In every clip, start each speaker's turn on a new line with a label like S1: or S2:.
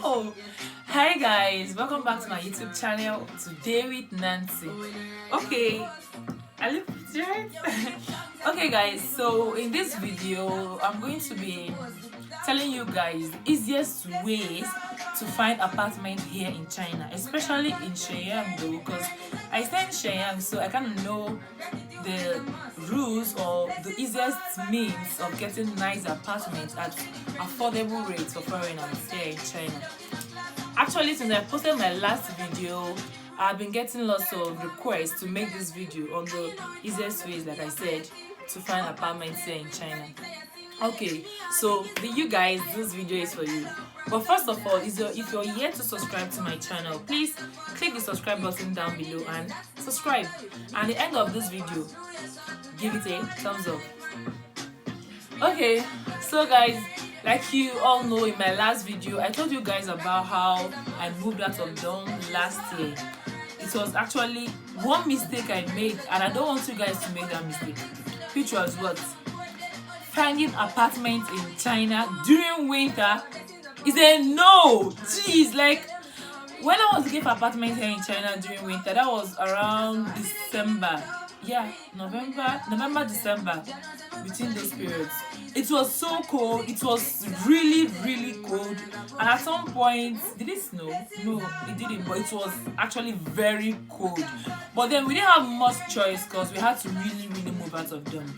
S1: Oh, hi guys, welcome back to my YouTube channel, Today with Nancy. Okay, I look right. Okay guys, so in this video I'm going to be telling you guys the easiest ways to find apartment here in China, especially in Shenyang though, because I stay in Shenyang, so I kind of know the rules or the easiest means of getting nice apartments at affordable rates for foreigners here in China. Actually, since I posted my last video, I've been getting lots of requests to make this video on the easiest ways, like I said, to find apartments here in China. Okay, so you guys, this video is for you. But first of all, if you're yet to subscribe to my channel, please click the subscribe button down below and subscribe. And at the end of this video, give it a thumbs up. Okay, so guys, like you all know, in my last video I told you guys about how I moved out of Dong last year. It was actually one mistake I made, and I don't want you guys to make that mistake, which was what? Finding apartments in China during winter is a no. Jeez, like when I was looking for apartments here in China during winter, that was around December. Yeah, November, December, between those periods. It was so cold. It was really cold. And at some point, did it snow? No, it didn't, but it was actually very cold. But then we didn't have much choice because we had to really move out of them.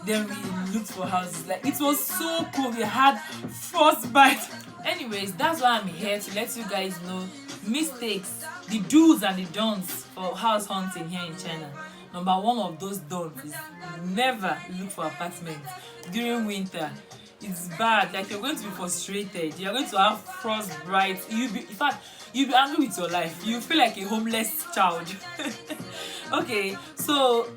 S1: Then we looked for houses. Like, it was so cold. We had frostbite. Anyways, that's why I'm here, to let you guys know mistakes, the do's and the don'ts for house hunting here in China. Number one of those don'ts is never look for apartments during winter. It's bad. Like, you're going to be frustrated. You're going to have frostbite. In fact, you'll be angry with your life. You feel like a homeless child. Okay, so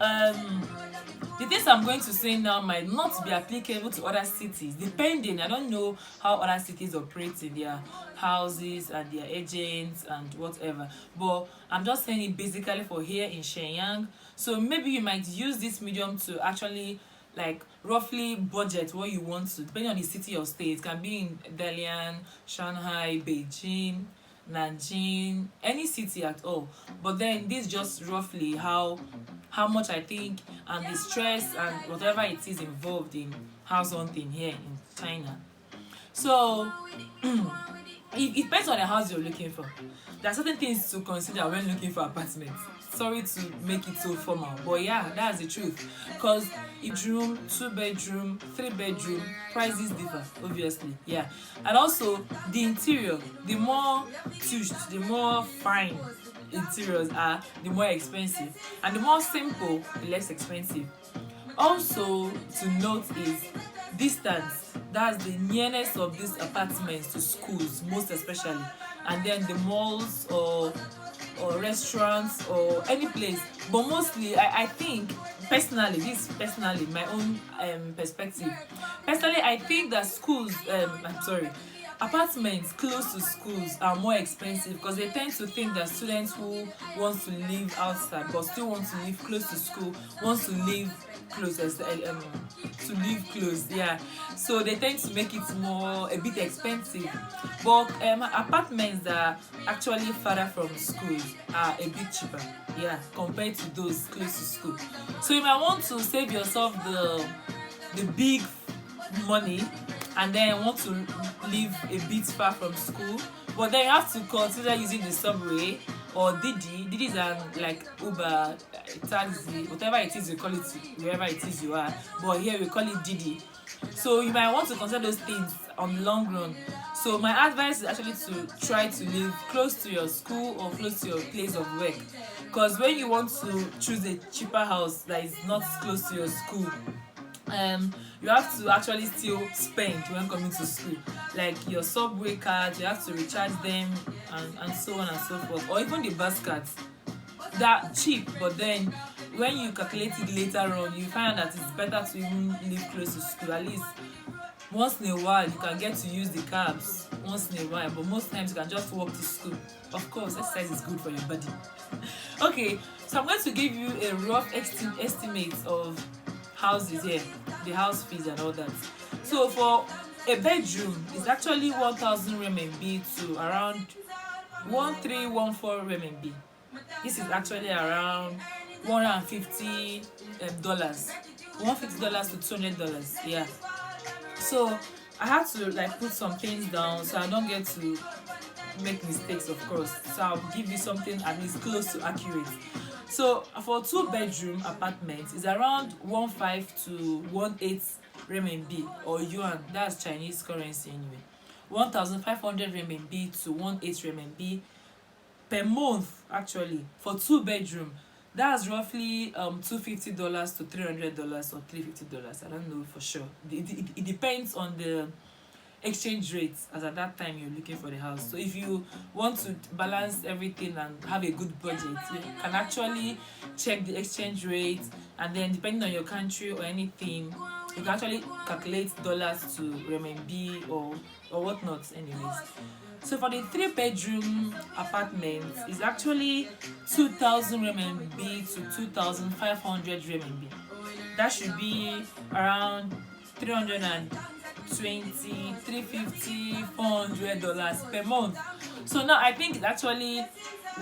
S1: the things I'm going to say now might not be applicable to other cities, depending. I don't know how other cities operate in their houses and their agents and whatever, but I'm just saying it basically for here in Shenyang. So maybe you might use this medium to actually, like, roughly budget what you want to, depending on the city or state. It can be in Dalian, Shanghai, Beijing, Nanjing, any city at all. But then this just roughly how much I think, and the stress and whatever it is involved in house hunting here in China. So it depends on the house you're looking for. There are certain things to consider when looking for apartments. Sorry to make it so formal, but yeah, that's the truth. Because each room, 2-bedroom, 3-bedroom, prices differ, obviously. Yeah. And also the interior, the more touched, the more fine interiors are, the more expensive. And the more simple, the less expensive. Also to note is distance. That's the nearness of these apartments to schools, most especially, and then the malls or restaurants or any place. But mostly I think personally, my own perspective, personally I think that schools apartments close to schools are more expensive, because they tend to think that students who want to live outside but still want to live close to school want to live close, yeah. So they tend to make it a bit expensive. But apartments that are actually farther from schools are a bit cheaper, yeah, compared to those close to school. So you might want to save yourself the big money and then want to live a bit far from school, but then you have to consider using the subway or Didis and like Uber, taxi, whatever it is you call it, wherever it is you are, but here we call it Didi. So you might want to consider those things on the long run. So my advice is actually to try to live close to your school or close to your place of work, because when you want to choose a cheaper house that is not close to your school, you have to actually still spend when coming to school, like your subway cards, you have to recharge them, and so on and so forth, or even the bus cards. They're cheap, but then when you calculate it later on, you find out that it's better to even live close to school. At least once in a while you can get to use the cabs once in a while, but most times you can just walk to school. Of course, exercise is good for your body. Okay, so I'm going to give you a rough estimate of houses here, the house fees and all that. So for a bedroom is actually 1,000 RMB to around 1314 RMB. This is actually around $150 $150 to $200. Yeah. So I had to like put some things down so I don't get to make mistakes, of course. So I'll give you something at least close to accurate. So for 2-bedroom apartments is around 15 to 18 renminbi or yuan. That's Chinese currency anyway. 1,500 renminbi to 18 renminbi per month actually for 2-bedroom. That's roughly $250 to $300 or $350. I don't know for sure. It depends on the exchange rates as at that time you're looking for the house. So if you want to balance everything and have a good budget, you can actually check the exchange rate, and then depending on your country or anything, you can actually calculate dollars to renminbi or whatnot anyways. So for the 3-bedroom apartment is actually 2,000 renminbi to 2,500 renminbi. That should be around $320, $350, $400 per month. So now I think it's actually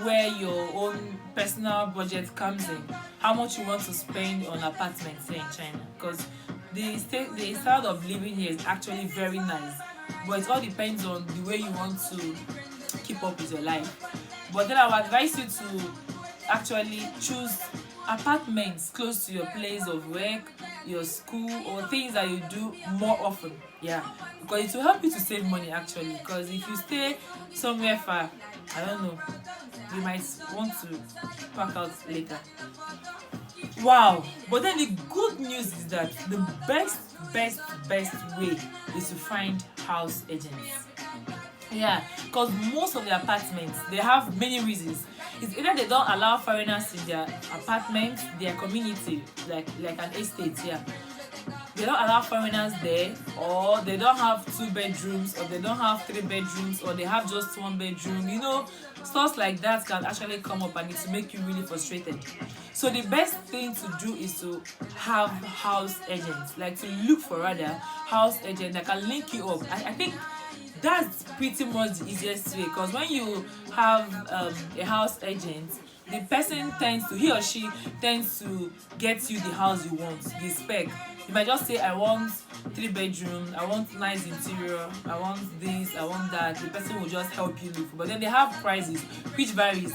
S1: where your own personal budget comes in, how much you want to spend on apartments here in China, because the style of living here is actually very nice, but it all depends on the way you want to keep up with your life. But then I would advise you to actually choose apartments close to your place of work, your school, or things that you do more often. Yeah, because it will help you to save money actually, because if you stay somewhere far, I don't know, you might want to pack out later. Wow. But then the good news is that the best way is to find house agents. Yeah, because most of the apartments, they have many reasons. It's either they don't allow foreigners in their apartment, their community, like an estate. Yeah, they don't allow foreigners there, or they don't have 2 bedrooms, or they don't have 3 bedrooms, or they have just 1 bedroom. You know, stuff like that can actually come up, and it will make you really frustrated. So the best thing to do is to have house agents, like to look for rather house agents that can link you up. I think that's pretty much the easiest way, because when you have a house agent, the person he or she tends to get you the house you want, the spec. You might just say, I want 3 bedrooms, I want nice interior, I want this, I want that. The person will just help you look. But then they have prices which varies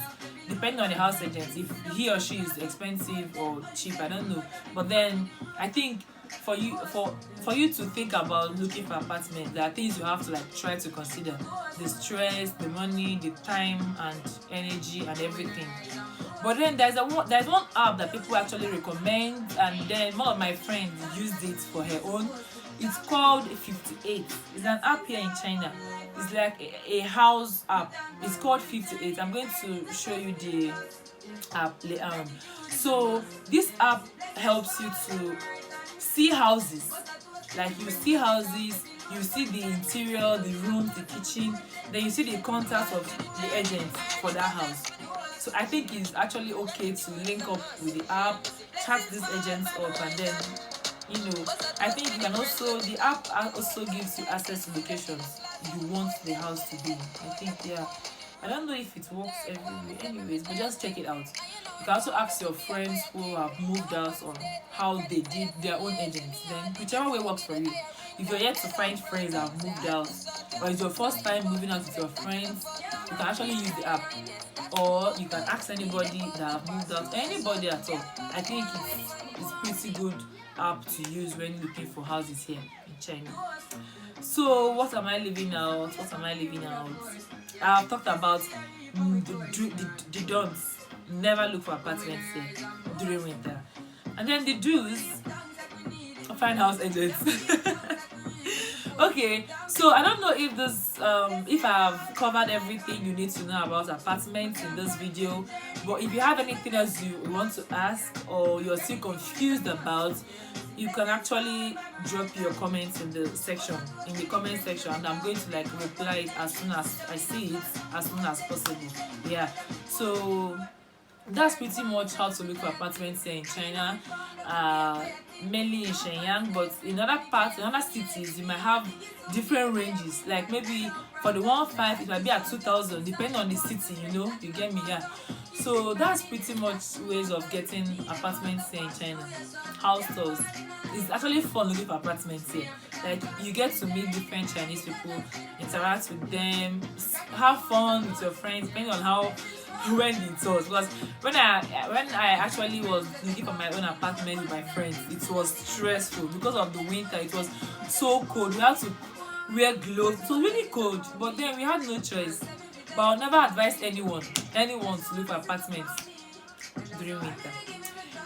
S1: depending on the house agent, if he or she is expensive or cheap, I don't know. But then I think for you to think about looking for apartment, there are things you have to like try to consider: the stress, the money, the time and energy and everything. But then there's one app that people actually recommend, and then one of my friends used it for her own. It's called 58. It's an app here in China. It's like a house app. It's called 58. I'm going to show you the app later on. So this app helps you to see houses. Like you see houses, you see the interior, the rooms, the kitchen, then you see the contacts of the agent for that house. So I think it's actually okay to link up with the app, chat these agents up, and then I think you can also, the app also gives you access to locations you want the house to be. I think, yeah, I don't know if it works everywhere anyways, but just check it out. You can also ask your friends who have moved out on how they did their own agents. Then whichever way works for you. If you're yet to find friends that have moved out, or it's your first time moving out with your friends, you can actually use the app. Or you can ask anybody that have moved out, anybody at all. I think it's pretty good app to use when looking for houses here in China. So what am I leaving out? I've talked about the don'ts. Never look for apartments here during winter. And then the do's, find house agents. Okay, so I don't know if if I've covered everything you need to know about apartments in this video, but if you have anything else you want to ask or you're still confused about, you can actually drop your comments in the comment section, and I'm going to like reply it as soon as I see it, as soon as possible. Yeah, so that's pretty much how to look for apartments here in China. Mainly in Shenyang, but in other parts, in other cities, you might have different ranges. Like maybe for the 1.5, it might be at 2,000, depending on the city. You get me? Yeah. So that's pretty much ways of getting apartments here in China. House tours. It's actually fun looking for apartments here. Like you get to meet different Chinese people, interact with them, have fun with your friends, depending on how when it was. Because when I actually was looking for my own apartment with my friends, it was stressful because of the winter. It was so cold. We had to wear gloves. It was really cold, but then we had no choice. But I'll never advise anyone to look for apartments during winter.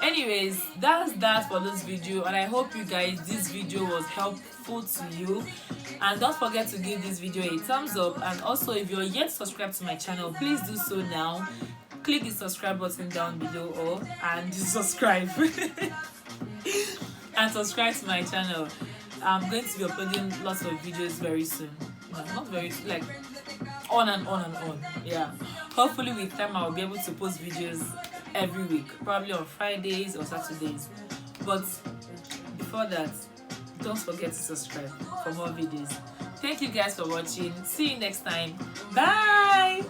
S1: Anyways, that's that for this video, and I hope you guys this video was helpful to you. And don't forget to give this video a thumbs up, and also if you're yet subscribed to my channel, please do so now. Click the subscribe button down below and subscribe and subscribe to my channel. I'm going to be uploading lots of videos very soon. Not very soon, like on and on. Yeah, hopefully with time I'll be able to post videos every week, probably on Fridays or Saturdays. But before that, don't forget to subscribe for more videos. Thank you guys for watching. See you next time. Bye.